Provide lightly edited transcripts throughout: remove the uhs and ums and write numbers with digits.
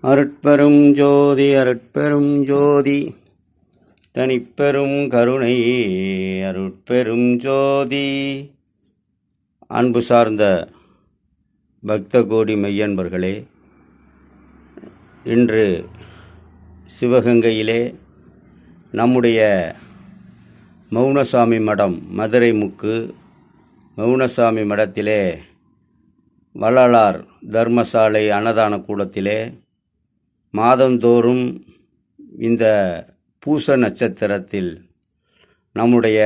அருட்பெரும் ஜோதி அருட்பெரும் ஜோதி தனிப்பெரும் கருணை அருட்பெரும் ஜோதி. அன்பு சார்ந்த பக்த கோடி மெய்யன்பர்களே, இன்று சிவகங்கையிலே நம்முடைய மௌனசாமி மடம், மதுரை முக்கு மௌனசாமி மடத்திலே வள்ளலார் தர்மசாலை அன்னதான கூடத்திலே மாதந்தோறும் இந்த பூச நட்சத்திரத்தில் நம்முடைய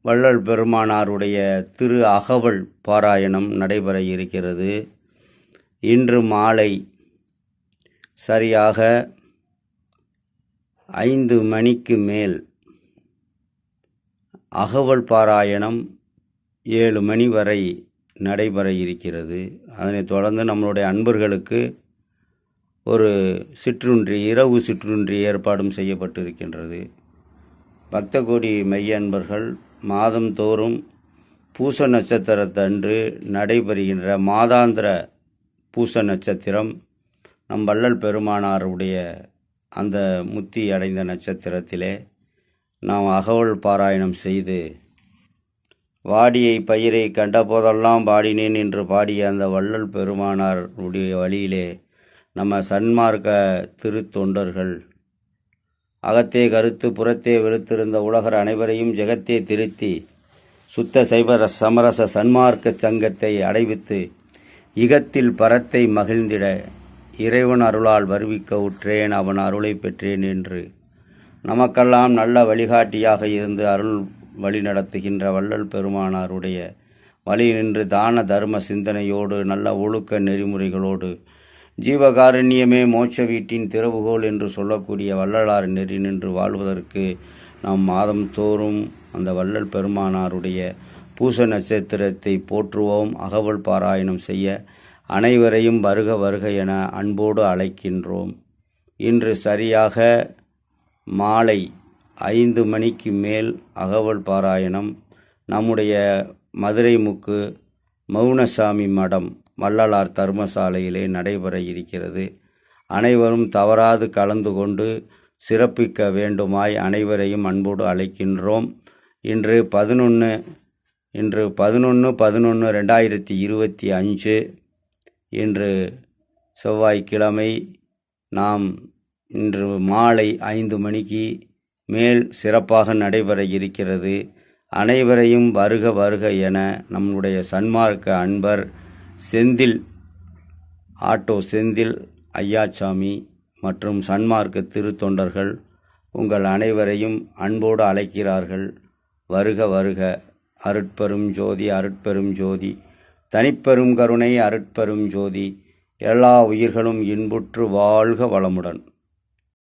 வள்ளல் பெருமானாருடைய திரு அகவல் பாராயணம் நடைபெற இருக்கிறது. இன்று மாலை சரியாக 5 மணிக்கு மேல் அகவல் பாராயணம் 7 மணி வரை நடைபெற இருக்கிறது. அதனைத் தொடர்ந்து நம்மளுடைய அன்பர்களுக்கு ஒரு சிற்றுண்டி, இரவு சிற்றுண்டி ஏற்பாடும் செய்யப்பட்டிருக்கின்றது. பக்த கோடி மெய்யன்பர்கள் மாதந்தோறும் பூச நட்சத்திரத்தன்று நடைபெறுகின்ற மாதாந்திர பூச நட்சத்திரம் நம் வள்ளல் பெருமானாருடைய அந்த முத்தி அடைந்த நட்சத்திரத்திலே நாம் அகவல் பாராயணம் செய்து வாடியை பயிரை கண்ட போதெல்லாம் பாடினேன் என்று பாடிய அந்த வள்ளல் பெருமானாருடைய வழியிலே நம்ம சன்மார்க்க திருத்தொண்டர்கள் அகத்தே கருத்து புறத்தே வெளுத்திருந்த உலகர் அனைவரையும் ஜெகத்தே திருத்தி சுத்த சைவ சமரச சன்மார்க்க சங்கத்தை அடைவித்து இகத்தில் பரத்தை மகிழ்ந்திட இறைவன் அருளால் வருவிக்க உற்றேன், அவன் அருளை பெற்றேன் என்று நமக்கெல்லாம் நல்ல வழிகாட்டியாக இருந்து அருள் வழி நடத்துகின்ற வள்ளல் பெருமானாருடைய வழி நின்று தான தர்ம சிந்தனையோடு நல்ல ஒழுக்க நெறிமுறைகளோடு ஜீவகாருண்யமே மோட்ச வீட்டின் திறவுகோல் என்று சொல்லக்கூடிய வள்ளலார் நெறி நின்று வாழ்வதற்கு நாம் மாதம் தோறும் அந்த வள்ளல் பெருமானாருடைய பூச நட்சத்திரத்தை போற்றுவோம். அகவல் பாராயணம் செய்ய அனைவரையும் வருக வருக என அன்போடு அழைக்கின்றோம். இன்று சரியாக மாலை 5 மணிக்கு மேல் அகவல் பாராயணம் நம்முடைய மதுரை முக்கு மௌனசாமி மடம் வள்ளலார் தர்மசாலையிலே நடைபெற இருக்கிறது. அனைவரும் தவறாது கலந்து கொண்டு சிறப்பிக்க வேண்டுமாய் அனைவரையும் அன்போடு அழைக்கின்றோம். இன்று 11/11/2025 இன்று செவ்வாய்க்கிழமை. நாம் இன்று மாலை 5 மணிக்கு மேல் சிறப்பாக நடைபெற இருக்கிறது. அனைவரையும் வருக வருக என நம்முடைய சன்மார்க்க அன்பர் செந்தில் ஐயாச்சாமி மற்றும் சன்மார்க்க திருத்தொண்டர்கள் உங்கள் அனைவரையும் அன்போடு அழைக்கிறார்கள். வருக வருக. அருட்பெரும் ஜோதி அருட்பெரும் ஜோதி தனிப்பெரும் கருணை அருட்பெரும் ஜோதி. எல்லா உயிர்களும் இன்புற்று வாழ்க வளமுடன்.